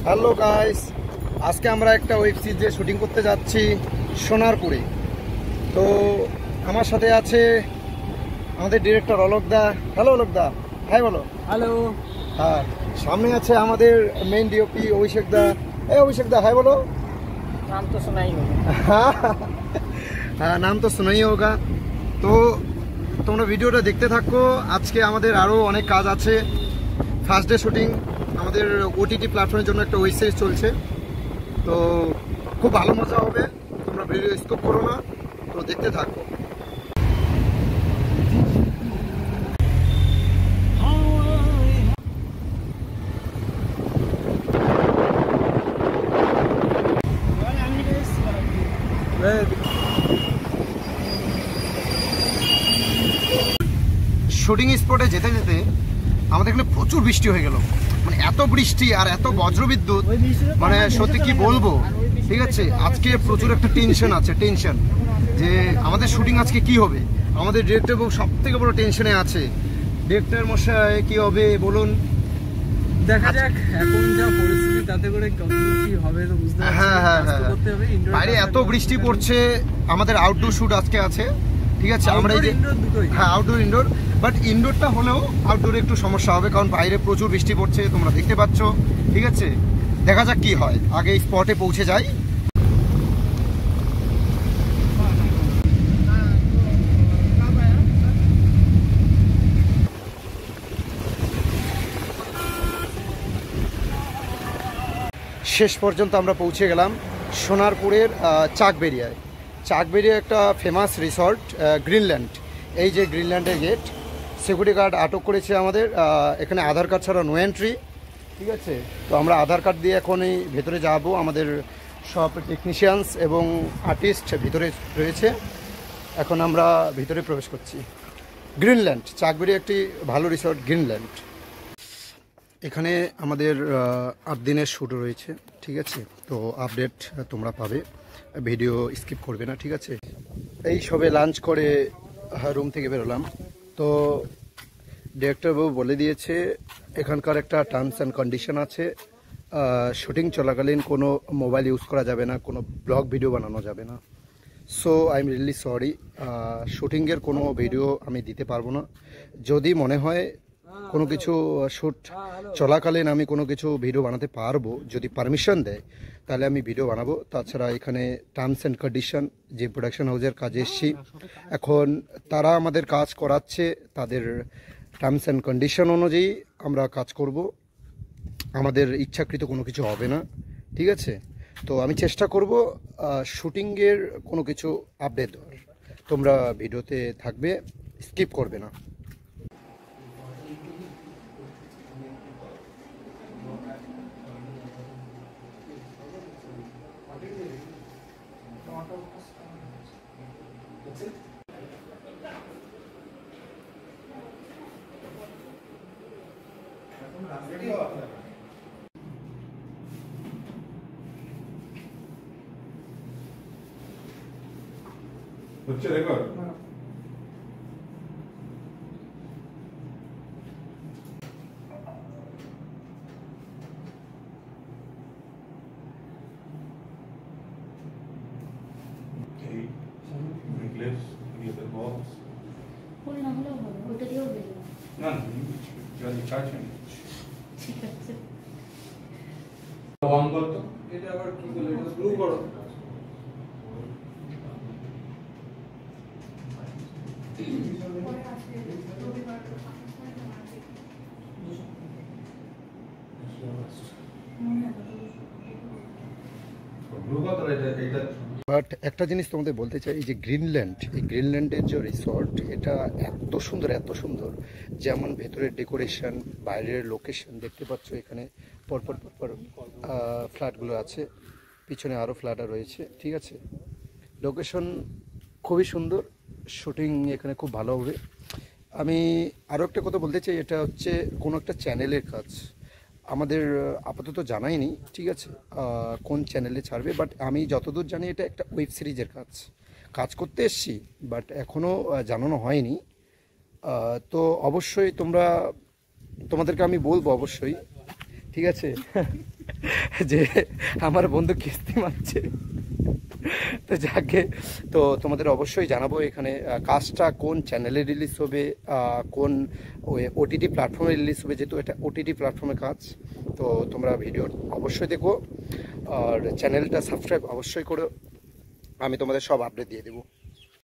Hello guys, আজকে আমরা একটা ওয়েব সিরিজে শুটিং করতে যাচ্ছি সোনারপুরে। তো আমার সাথে আছে আমাদের ডিরেক্টর অলোক দা। হ্যালো অলোক দা, হাই বলো। হ্যালো। হ্যাঁ, সামনে আছে আমাদের মেইন ডিওপি অভিষেক দা। এই অভিষেক দা, হাই বলো। নাম তো শোনাই হোগা। হ্যাঁ, নাম তো শোনাই হোগা। তো তোমরা ভিডিওটা দেখতে থাকো। আজকে আমাদের আরও অনেক কাজ আছে। ফার্স্ট ডে শুটিং, আমাদের ওটিটি প্ল্যাটফর্মের জন্য একটা ওয়েব সিরিজ চলছে। তো খুব ভালো মজা হবে, তোমরা ভিডিও স্কিপ করো না, তো দেখতে থাকো। শুটিং স্পটে যেতে যেতে আমাদের এখানে প্রচুর বৃষ্টি হয়ে গেল। মানে এত বৃষ্টি আর এত বজ্রবিদ্যুৎ, মানে সত্যি কি বলবো। ঠিক আছে, আজকে প্রচুর একটা টেনশন যে আমাদের শুটিং আজকে কি হবে। আমাদের ডিরেক্টর বাবু সব থেকে বড় টেনশনে আছে। ডিরেক্টর মশাই কি হবে বলুন? দেখা যাক এখন যা পরিস্থিতি, তাতে করে কি হবে তো বুঝতে পারছি। হ্যাঁ, বাইরে এত বৃষ্টি পড়ছে। আমাদের আউটডোর শুট আজকে আছে। ঠিক আছে, আমরা এই যে আউটডোর ইনডোর, বাট ইনডোরটা হলেও আউটডোরে একটু সমস্যা হবে, কারণ বাইরে প্রচুর বৃষ্টি পড়ছে, তোমরা দেখতে পাচ্ছ। ঠিক আছে, দেখা যাক কি হয়, আগে স্পটে পৌঁছে যাই। শেষ পর্যন্ত আমরা পৌঁছে গেলাম সোনারপুরের চাকবেরিয়ায়। চাকবেরিয়া একটা ফেমাস রিসর্ট, গ্রিনল্যান্ড। এই যে গ্রিনল্যান্ডের গেট, সিকিউরিটি গার্ড আটক করেছে আমাদের। এখানে আধার কার্ড ছাড়া নো এন্ট্রি। ঠিক আছে, তো আমরা আধার কার্ড দিয়ে এখন এই ভেতরে যাব। আমাদের সব টেকনিশিয়ানস এবং আর্টিস্ট ভিতরে রয়েছে। এখন আমরা ভিতরে প্রবেশ করছি। গ্রিনল্যান্ড, চাকবেরিয়া একটি ভালো রিসর্ট গ্রিনল্যান্ড। এখানে আমাদের 8 দিনের শ্যুট রয়েছে। ঠিক আছে, তো আপডেট তোমরা পাবে, ভিডিও স্কিপ করবে না। ঠিক আছে, এই সবে লাঞ্চ করে রুম থেকে বেরোলাম। তো ডিরেক্টর বাবু বলে দিয়েছে এখানকার একটা টার্মস অ্যান্ড কন্ডিশন আছে, শুটিং চলাকালীন কোনো মোবাইল ইউজ করা যাবে না, কোনো ব্লগ ভিডিও বানানো যাবে না। So I am really sorry, শুটিংয়ের কোনো ভিডিও আমি দিতে পারবো না। যদি মনে হয় কোনো কিছু শ্যুট চলাকালীন আমি কোনো কিছু ভিডিও বানাতে পারবো, যদি পারমিশন দেয়, তাহলে আমি ভিডিও বানাবো। তাছাড়া এখানে টার্মস অ্যান্ড কন্ডিশন, যে প্রোডাকশন হাউসের কাজে এসেছি, এখন তারা আমাদের কাজ করাচ্ছে, তাদের টার্মস অ্যান্ড কন্ডিশন অনুযায়ী আমরা কাজ করব। আমাদের ইচ্ছাকৃত কোনো কিছু হবে না। ঠিক আছে, তো আমি চেষ্টা করব শুটিংয়ের কোনো কিছু আপডেট দেওয়ার। তোমরা ভিডিওতে থাকবে, স্কিপ করবে না। হচ্ছে রেকর্ড। ঠিক আছে, অন করতো এটা আবার কি বলে, এটা ব্লু করো। বাট একটা জিনিস তোমাদের বলতে চাই, এই যে গ্রিনল্যান্ড, এই গ্রিনল্যান্ডের যে রিসর্ট, এটা এত সুন্দর, যেমন ভেতরের ডেকোরেশন, বাইরের লোকেশন দেখতে পাচ্ছ। এখানে পরপর ফ্ল্যাটগুলো আছে, পিছনে আরও ফ্ল্যাটও রয়েছে। ঠিক আছে, লোকেশন খুবই সুন্দর, শুটিং এখানে খুব ভালো হবে। আমি আরও একটা কথা বলতে চাই, এটা হচ্ছে কোনো একটা চ্যানেলের কাজ, আমাদের আপাতত জানাইনি। ঠিক আছে, কোন চ্যানেলে ছাড়বে, বাট আমি যতদূর জানি এটা একটা ওয়েব সিরিজের কাজ করতে এসছি, বাট এখনও জানানো হয়নি। তো অবশ্যই তোমাদেরকে আমি বলবো, অবশ্যই ঠিক আছে, যে আমার বন্ধু কিস্তি মারছে। তো যাকে, তো তোমাদের অবশ্যই জানাবো এখানে কাজটা কোন চ্যানেলে রিলিজ হবে, কোন ওই ওটিটি প্ল্যাটফর্মে রিলিজ হবে, যেহেতু এটা ওটিটি প্ল্যাটফর্মে কাজ। তো তোমরা ভিডিও অবশ্যই দেখো আর চ্যানেলটা সাবস্ক্রাইব অবশ্যই করো, আমি তোমাদের সব আপডেট দিয়ে দেবো।